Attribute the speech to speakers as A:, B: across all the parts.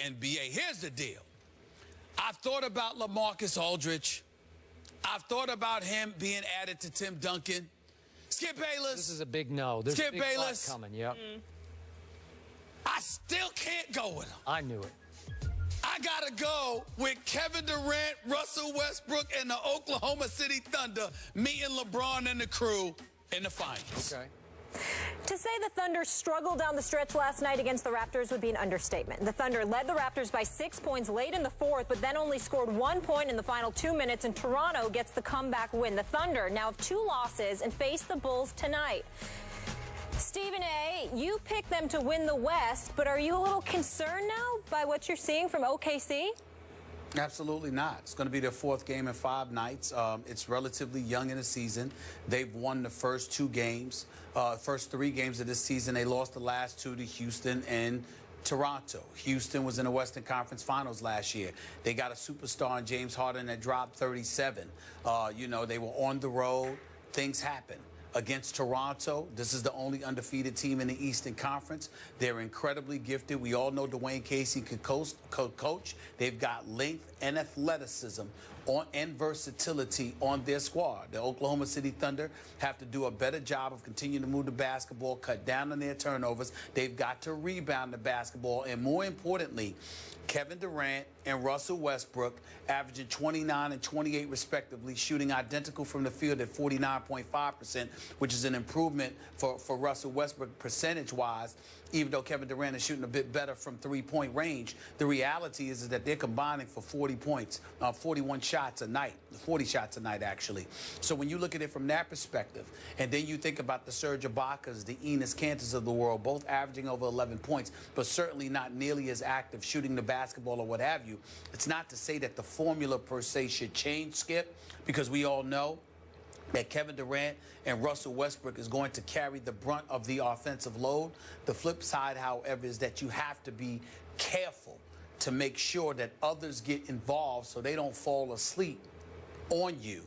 A: NBA. Here's the deal. I've thought about LaMarcus Aldridge. I've thought about him being added to Tim Duncan. Skip Bayless.
B: This is a big no. There's
A: Skip
B: a big
A: Bayless
B: coming, yep.
A: I still can't go with him.
B: I knew it.
A: I got to go with Kevin Durant, Russell Westbrook, and the Oklahoma City Thunder meeting LeBron and the crew in the finals.
B: Okay.
C: To say the Thunder struggled down the stretch last night against the Raptors would be an understatement. The Thunder led the Raptors by 6 points late in the fourth, but then only scored 1 point in the final 2 minutes, and Toronto gets the comeback win. The Thunder now have 2 losses and face the Bulls tonight. Stephen A., you picked them to win the West, but are you a little concerned now by what you're seeing from OKC?
D: Absolutely not. It's going to be their 4th game in 5 nights. It's relatively young in the season. They've won the first 2 games. First 3 games of this season. They lost the last 2 to Houston and Toronto. Houston was in the Western Conference Finals last year. They got a superstar in James Harden that dropped 37. You know, they were on the road. Things happen. Against Toronto, this is the only undefeated team in the Eastern Conference. They're incredibly gifted. We all know Dwayne Casey can coach. They've got length and athleticism and versatility on their squad. The Oklahoma City Thunder have to do a better job of continuing to move the basketball, cut down on their turnovers. They've got to rebound the basketball, and more importantly, Kevin Durant and Russell Westbrook averaging 29 and 28 respectively, shooting identical from the field at 49.5%, which is an improvement for Russell Westbrook percentage-wise, even though Kevin Durant is shooting a bit better from three-point range. The reality is that they're combining for 40 points, 41 shots a night, 40 shots a night, actually. So when you look at it from that perspective, and then you think about the Serge Ibaka's, the Enes Kanters of the world, both averaging over 11 points, but certainly not nearly as active shooting the basketball or what have you. It's not to say that the formula per se should change, Skip, because we all know that Kevin Durant and Russell Westbrook is going to carry the brunt of the offensive load. The flip side, however, is that you have to be careful to make sure that others get involved so they don't fall asleep on you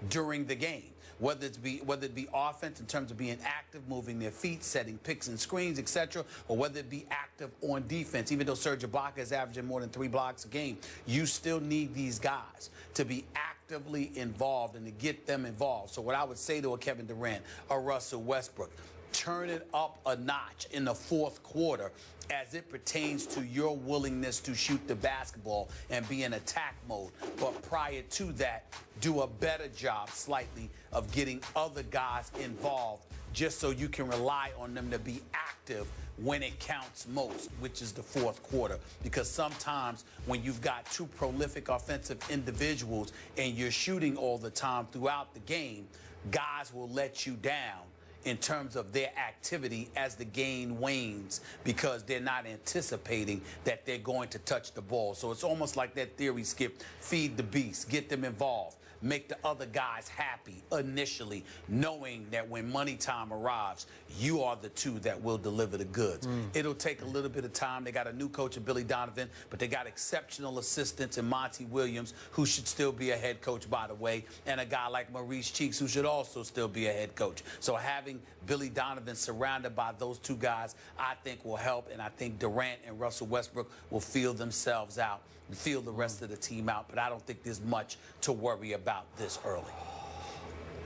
D: during the game. Whether it be offense in terms of being active, moving their feet, setting picks and screens, etc., or whether it be active on defense. Even though Serge Ibaka is averaging more than 3 blocks a game, you still need these guys to be actively involved and to get them involved. So what I would say to a Kevin Durant, a Russell Westbrook, turn it up a notch in the 4th quarter as it pertains to your willingness to shoot the basketball and be in attack mode. But prior to that, do a better job slightly of getting other guys involved just so you can rely on them to be active when it counts most, which is the 4th quarter. Because sometimes when you've got 2 prolific offensive individuals and you're shooting all the time throughout the game, guys will let you down in terms of their activity as the game wanes because they're not anticipating that they're going to touch the ball. So it's almost like that theory, Skip, feed the beast, get them involved, make the other guys happy initially, knowing that when money time arrives, you are the 2 that will deliver the goods. It'll take a little bit of time. They got a new coach in Billy Donovan, but they got exceptional assistants in Monty Williams, who should still be a head coach, by the way, and a guy like Maurice Cheeks, who should also still be a head coach. So having Billy Donovan surrounded by those 2 guys, I think will help, and I think Durant and Russell Westbrook will feel themselves out and feel the rest of the team out, but I don't think there's much to worry about this early.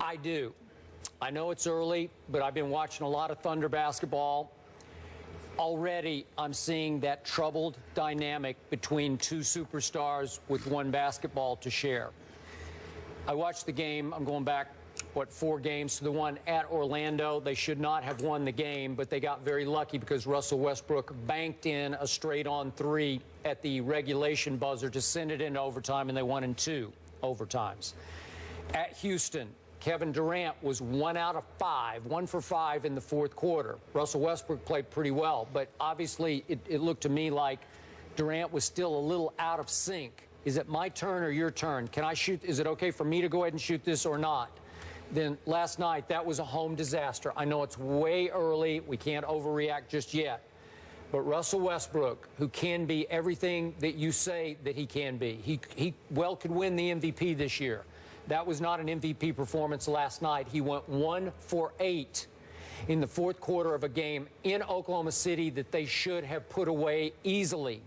B: I do. I know it's early, but I've been watching a lot of Thunder basketball. Already, I'm seeing that troubled dynamic between 2 superstars with 1 basketball to share. I watched the game. I'm going back, 4 games to the one at Orlando. They should not have won the game, but they got very lucky because Russell Westbrook banked in a straight-on 3 at the regulation buzzer to send it into overtime, and they won in 2 overtimes. At Houston, Kevin Durant was 1 out of 5, 1 for 5 in the 4th quarter. Russell Westbrook played pretty well, but obviously it looked to me like Durant was still a little out of sync. Is it my turn or your turn? Can I shoot? Is it okay for me to go ahead and shoot this or not? Then last night, that was a home disaster. I know it's way early. We can't overreact just yet. But Russell Westbrook, who can be everything that you say that he can be, he well could win the MVP this year. That was not an MVP performance last night. He went 1 for 8 in the 4th quarter of a game in Oklahoma City that they should have put away easily.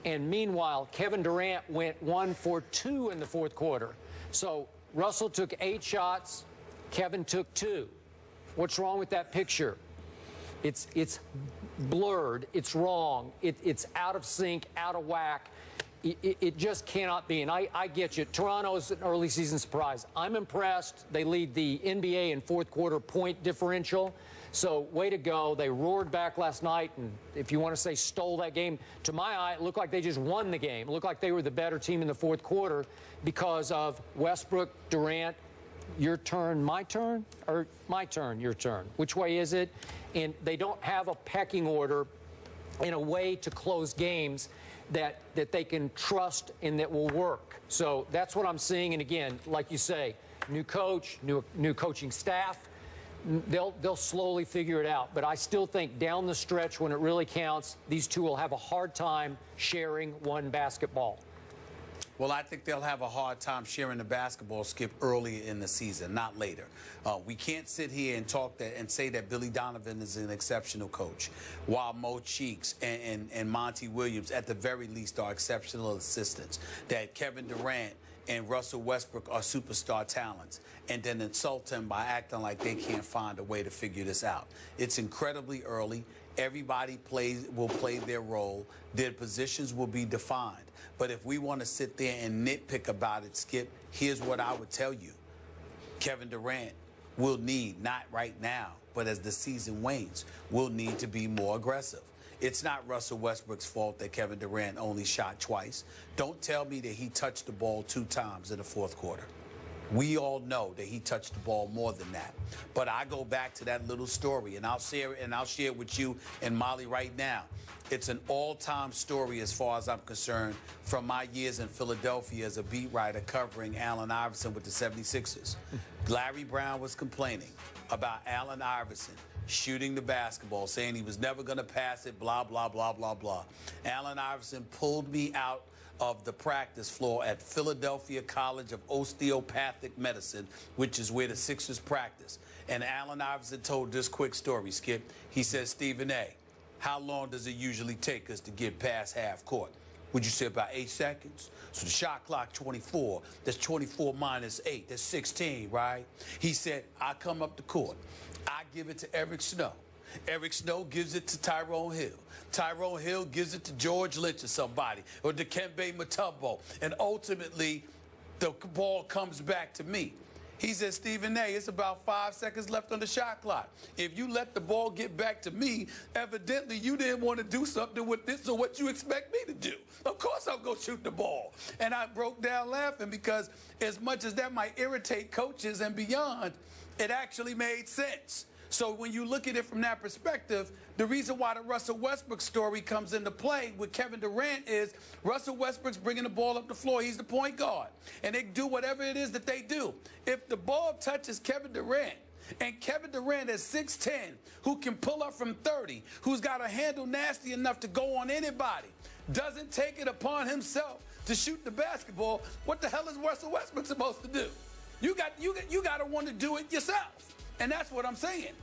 B: And meanwhile, Kevin Durant went 1 for 2 in the fourth quarter. So Russell took 8 shots, Kevin took 2. What's wrong with that picture? It's blurred, it's wrong, it's out of sync, out of whack. It just cannot be. And I get you. Toronto is an early season surprise. I'm impressed. They lead the NBA in fourth quarter point differential. So way to go. They roared back last night. And if you want to say stole that game, to my eye, it looked like they just won the game. It looked like they were the better team in the fourth quarter because of Westbrook, Durant, your turn, my turn, or my turn, your turn. Which way is it? And they don't have a pecking order in a way to close games that they can trust and that will work. So that's what I'm seeing. And again, like you say, new coach, new coaching staff, they'll slowly figure it out. But I still think down the stretch, when it really counts, these two will have a hard time sharing one basketball.
D: Well, I think they'll have a hard time sharing the basketball, Skip, early in the season, not later. We can't sit here and talk that and say that Billy Donovan is an exceptional coach, while Mo Cheeks and Monty Williams, at the very least, are exceptional assistants, that Kevin Durant and Russell Westbrook are superstar talents, and then insult them by acting like they can't find a way to figure this out. It's incredibly early. Everybody will play their role. Their positions will be defined. But if we want to sit there and nitpick about it, Skip, here's what I would tell you. Kevin Durant will need, not right now, but as the season wanes, will need to be more aggressive. It's not Russell Westbrook's fault that Kevin Durant only shot twice. Don't tell me that he touched the ball 2 times in the fourth quarter. We all know that he touched the ball more than that. But I go back to that little story, and I'll share it with you and Molly right now. It's an all-time story as far as I'm concerned from my years in Philadelphia as a beat writer covering Allen Iverson with the 76ers. Larry Brown was complaining about Allen Iverson shooting the basketball, saying he was never going to pass it, blah, blah, blah, blah, blah. Allen Iverson pulled me out of the practice floor at Philadelphia College of Osteopathic Medicine, which is where the Sixers practice. And Allen Iverson told this quick story, Skip. He said, Stephen A., how long does it usually take us to get past half court? Would you say about 8 seconds? So the shot clock 24, that's 24 minus 8, that's 16, right? He said, I come up the court, I give it to Eric Snow. Eric Snow gives it to Tyrone Hill. Tyrone Hill gives it to George Lynch or somebody, or Dikembe Mutombo. And ultimately, the ball comes back to me. He said, Stephen A., it's about 5 seconds left on the shot clock. If you let the ball get back to me, evidently you didn't want to do something with this, so what you expect me to do? Of course I'm going to shoot the ball. And I broke down laughing because as much as that might irritate coaches and beyond, it actually made sense. So when you look at it from that perspective, the reason why the Russell Westbrook story comes into play with Kevin Durant is Russell Westbrook's bringing the ball up the floor. He's the point guard. And they do whatever it is that they do. If the ball touches Kevin Durant, and Kevin Durant is 6'10", who can pull up from 30, who's got a handle nasty enough to go on anybody, doesn't take it upon himself to shoot the basketball, what the hell is Russell Westbrook supposed to do? You got to want to do it yourself. And that's what I'm saying.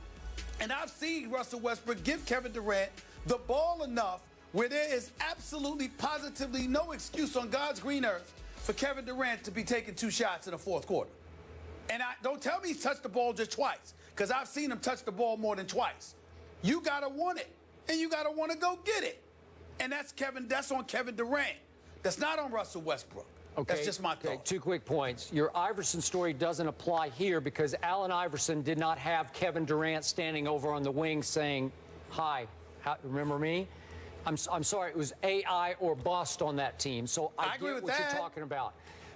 D: And I've seen Russell Westbrook give Kevin Durant the ball enough where there is absolutely, positively no excuse on God's green earth for Kevin Durant to be taking 2 shots in the fourth quarter. And don't tell me he's touched the ball just twice, because I've seen him touch the ball more than twice. You got to want it, and you got to want to go get it. And that's on Kevin Durant. That's not on Russell Westbrook. Okay, that's just my thought.
B: Okay, 2 quick points. Your Iverson story doesn't apply here because Allen Iverson did not have Kevin Durant standing over on the wing saying, hi, remember me? I'm sorry, it was AI or bust on that team. So I
D: agree
B: get
D: with
B: what
D: that.
B: you're talking about.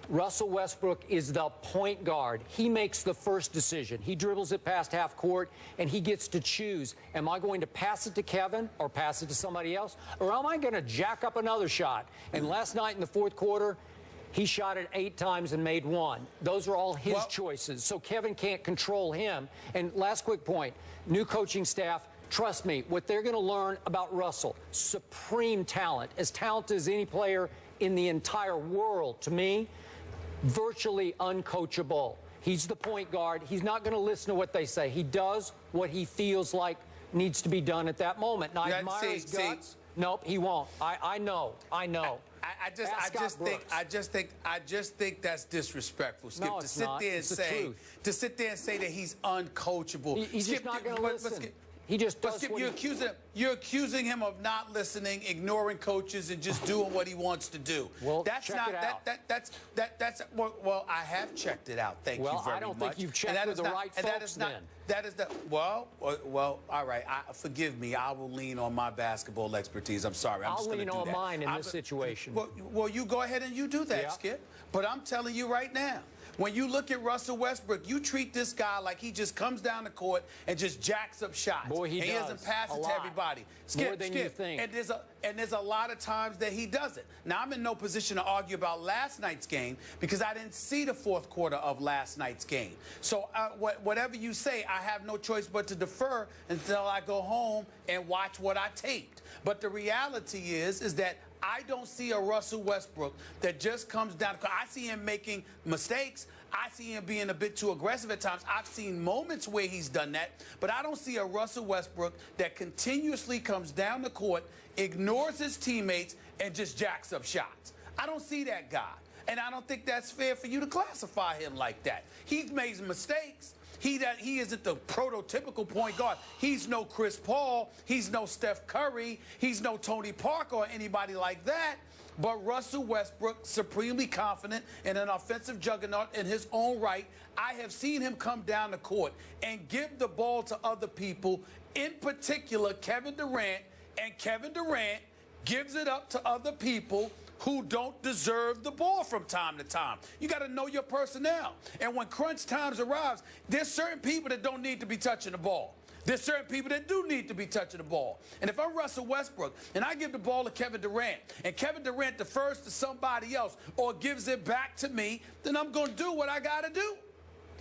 B: Russell Westbrook is the point guard. He makes the first decision. He dribbles it past half court, and he gets to choose. Am I going to pass it to Kevin or pass it to somebody else? Or am I going to jack up another shot? And last night in the fourth quarter, he shot it 8 times and made 1. Those are all his choices. So Kevin can't control him. And last quick point, new coaching staff, trust me, what they're going to learn about Russell, supreme talent, as talented as any player in the entire world, to me, virtually uncoachable. He's the point guard. He's not going to listen to what they say. He does what he feels like needs to be done at that moment. And I admire his guts. Nope, he won't. I know.
D: I just think that's disrespectful, Skip.
B: No, it's not. It's the truth.
D: To sit there and say that he's uncoachable.
B: He's
D: Skip,
B: just not going to listen.
D: Skip,
B: he just does
D: Skip,
B: what
D: you're accusing him of not listening, ignoring coaches, and just doing what he wants to do.
B: Well,
D: that's
B: check
D: not
B: it out.
D: that's well, I have checked it out. Thank you very much.
B: Well, I don't think you've checked with the right folks then.
D: That is the well, all right. Forgive me. I will lean on my basketball expertise. I'm sorry.
B: I'll lean on mine in this situation.
D: Well, you go ahead and you do that,
B: Yeah.
D: Skip. But I'm telling you right now, when you look at Russell Westbrook, you treat this guy like he just comes down the court and just jacks up shots.
B: Boy, he does.
D: Doesn't pass
B: a
D: it
B: lot.
D: to everybody. Skip,
B: More than you think.
D: And there's a lot of times that he doesn't. Now, I'm in no position to argue about last night's game because I didn't see the fourth quarter of last night's game. So whatever you say, I have no choice but to defer until I go home and watch what I taped. But the reality is that I don't see a Russell Westbrook that just comes down. I see him making mistakes. I see him being a bit too aggressive at times. I've seen moments where he's done that, but I don't see a Russell Westbrook that continuously comes down the court, ignores his teammates, and just jacks up shots. I don't see that guy, and I don't think that's fair for you to classify him like that. He's made mistakes. He isn't the prototypical point guard. He's no Chris Paul. He's no Steph Curry. He's no Tony Parker or anybody like that. But Russell Westbrook, supremely confident in an offensive juggernaut in his own right. I have seen him come down the court and give the ball to other people, in particular Kevin Durant, and Kevin Durant gives it up to other people who don't deserve the ball from time to time. You got to know your personnel. And when crunch times arrives, there's certain people that don't need to be touching the ball. There's certain people that do need to be touching the ball. And if I'm Russell Westbrook and I give the ball to Kevin Durant and Kevin Durant defers to somebody else or gives it back to me, then I'm going to do what I got to do.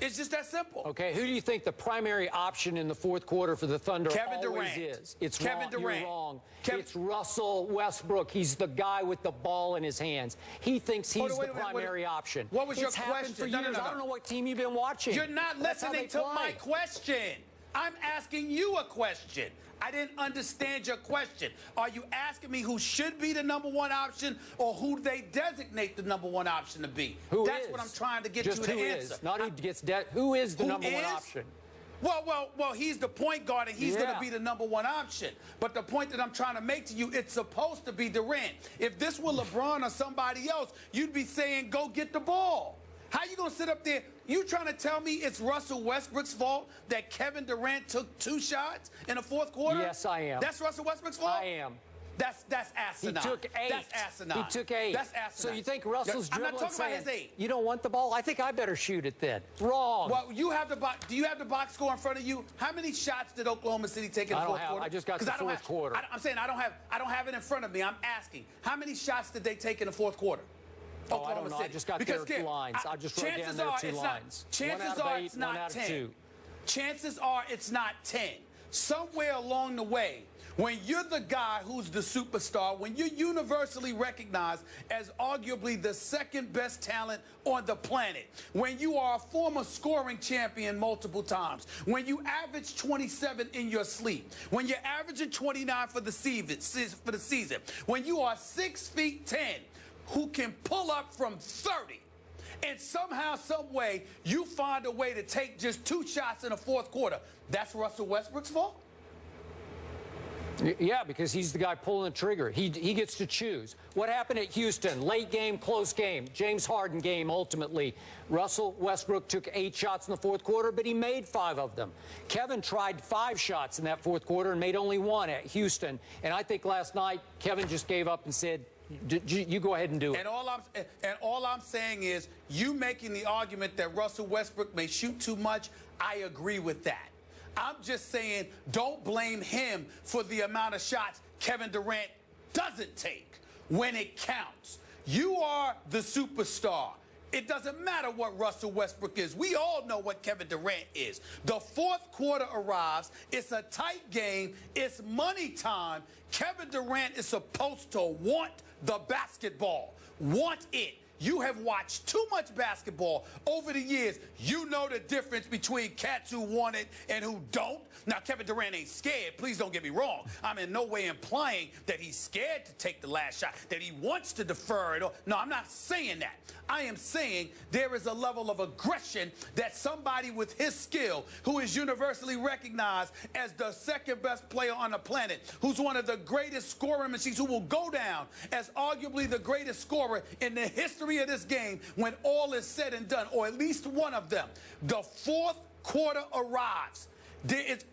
D: It's just that simple.
B: Okay, who do you think the primary option in the fourth quarter for the Thunder
D: Kevin
B: always
D: Durant.
B: is? It's
D: Kevin
B: wrong.
D: Durant.
B: You're wrong.
D: Kevin.
B: It's Russell Westbrook. He's the guy with the ball in his hands. He thinks he's the primary option.
D: What was your
B: It's happened
D: question?
B: for
D: No,
B: years.
D: no.
B: I don't know what team you've been watching.
D: You're not
B: That's how
D: listening
B: they
D: to
B: play.
D: my question. I'm asking you a question. I didn't understand your question. Are you asking me who should be the number one option or who they designate the number one option to be? That's what I'm trying to get
B: Just
D: you to
B: who
D: answer.
B: is. Not who gets who is the number one option?
D: Well, he's the point guard, and he's going to be the number one option. But the point that I'm trying to make to you, it's supposed to be Durant. If this were LeBron or somebody else, you'd be saying, go get the ball. How you going to sit up there? You trying to tell me it's Russell Westbrook's fault that Kevin Durant took 2 shots in the fourth quarter?
B: Yes, I am.
D: That's Russell Westbrook's fault?
B: I am.
D: That's asinine.
B: He took 8.
D: That's asinine.
B: He took 8.
D: That's asinine.
B: So you think Russell's
D: I'm
B: dribbling
D: not talking
B: saying,
D: about his 8.
B: you don't want the ball? I think I better shoot it then. Wrong.
D: Well, you have the box. Do you have the box score in front of you? How many shots did Oklahoma City take in the fourth quarter?
B: I just got the fourth quarter.
D: I'm saying I don't have it in front of me. I'm asking, how many shots did they take in the fourth quarter?
B: Oh, I don't know. I just got their 2 lines. I just wrote down their 2 lines.
D: Chances are it's not 10. Chances are it's not 10. Somewhere along the way, when you're the guy who's the superstar, when you're universally recognized as arguably the second best talent on the planet, when you are a former scoring champion multiple times, when you average 27 in your sleep, when you're averaging 29 for the season, when you are 6'10", who can pull up from 30, and somehow, some way, you find a way to take just 2 shots in the fourth quarter, that's Russell Westbrook's fault?
B: Yeah, because he's the guy pulling the trigger. He gets to choose. What happened at Houston? Late game, close game. James Harden game, ultimately. Russell Westbrook took 8 shots in the fourth quarter, but he made 5 of them. Kevin tried 5 shots in that fourth quarter and made only 1 at Houston. And I think last night, Kevin just gave up and said, you go ahead and do it.
D: And all I'm saying is, you making the argument that Russell Westbrook may shoot too much, I agree with that. I'm just saying, don't blame him for the amount of shots Kevin Durant doesn't take when it counts. You are the superstar. It doesn't matter what Russell Westbrook is. We all know what Kevin Durant is. The fourth quarter arrives. It's a tight game. It's money time. Kevin Durant is supposed to want the basketball. Want it. you have watched too much basketball over the years. You know the difference between cats who want it and who don't. Now, Kevin Durant ain't scared. Please don't get me wrong. I'm in no way implying that he's scared to take the last shot, that he wants to defer it. No, I'm not saying that. I am saying there is a level of aggression that somebody with his skill, who is universally recognized as the second best player on the planet, who's one of the greatest scoring machines, who will go down as arguably the greatest scorer in the history of this game when all is said and done, or at least one of them. The fourth quarter arrives.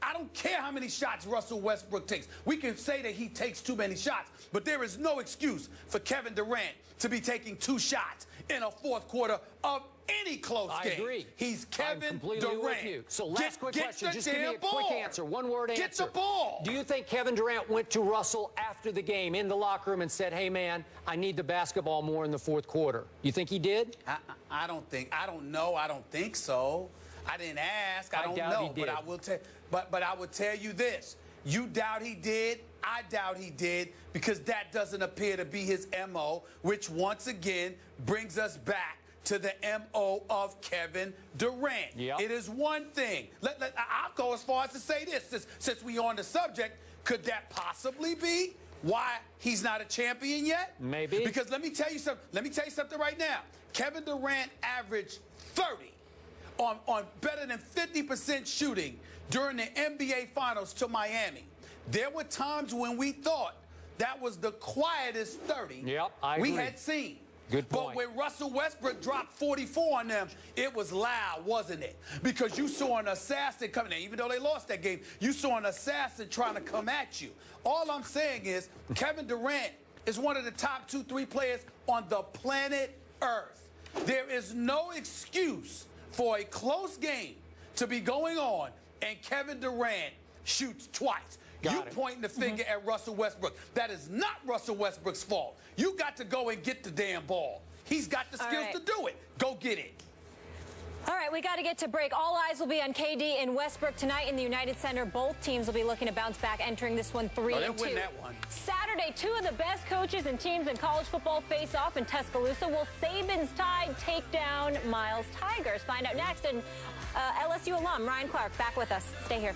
D: I don't care how many shots Russell Westbrook takes. We can say that he takes too many shots, but there is no excuse for Kevin Durant to be taking 2 shots in a fourth quarter of any close game.
B: I agree.
D: He's Kevin
B: I'm completely
D: Durant.
B: with you. So last quick question. Just give me a
D: ball.
B: quick answer. One-word answer.
D: Get the ball.
B: Do you think Kevin Durant went to Russell after the game in the locker room and said, hey, man, I need the basketball more in the fourth quarter? You think he did?
D: I don't know. I don't think so. I didn't ask. I don't know. But I will tell. But I will tell you this: you doubt he did. I doubt he did, because that doesn't appear to be his MO, which once again brings us back to the MO of Kevin Durant.
B: Yep.
D: It is one thing. I'll go as far as to say this, since we're on the subject. Could that possibly be why he's not a champion yet?
B: Maybe.
D: Because let me tell you something. Let me tell you something right now. Kevin Durant averaged 30 on better than 50% shooting during the NBA Finals to Miami. There were times when we thought that was the quietest 30 we had seen.
B: Good point.
D: But when Russell Westbrook dropped 44 on them, it was loud, wasn't it? Because you saw an assassin coming in. Even though they lost that game, you saw an assassin trying to come at you. All I'm saying is Kevin Durant is one of the top 2-3 players on the planet Earth. There is no excuse for a close game to be going on and Kevin Durant shoots twice. You pointing the finger at Russell Westbrook. That is not Russell Westbrook's fault. You got to go and get the damn ball. He's got the skills to do it. Go get it.
C: All right, we got to get to break. All eyes will be on KD and Westbrook tonight in the United Center. Both teams will be looking to bounce back, entering this one 3-2.
D: They'll win that one.
C: Saturday, 2 of the best coaches and teams in college football face off in Tuscaloosa. Will Saban's Tide take down Miles Tigers? Find out next. And LSU alum Ryan Clark back with us. Stay here.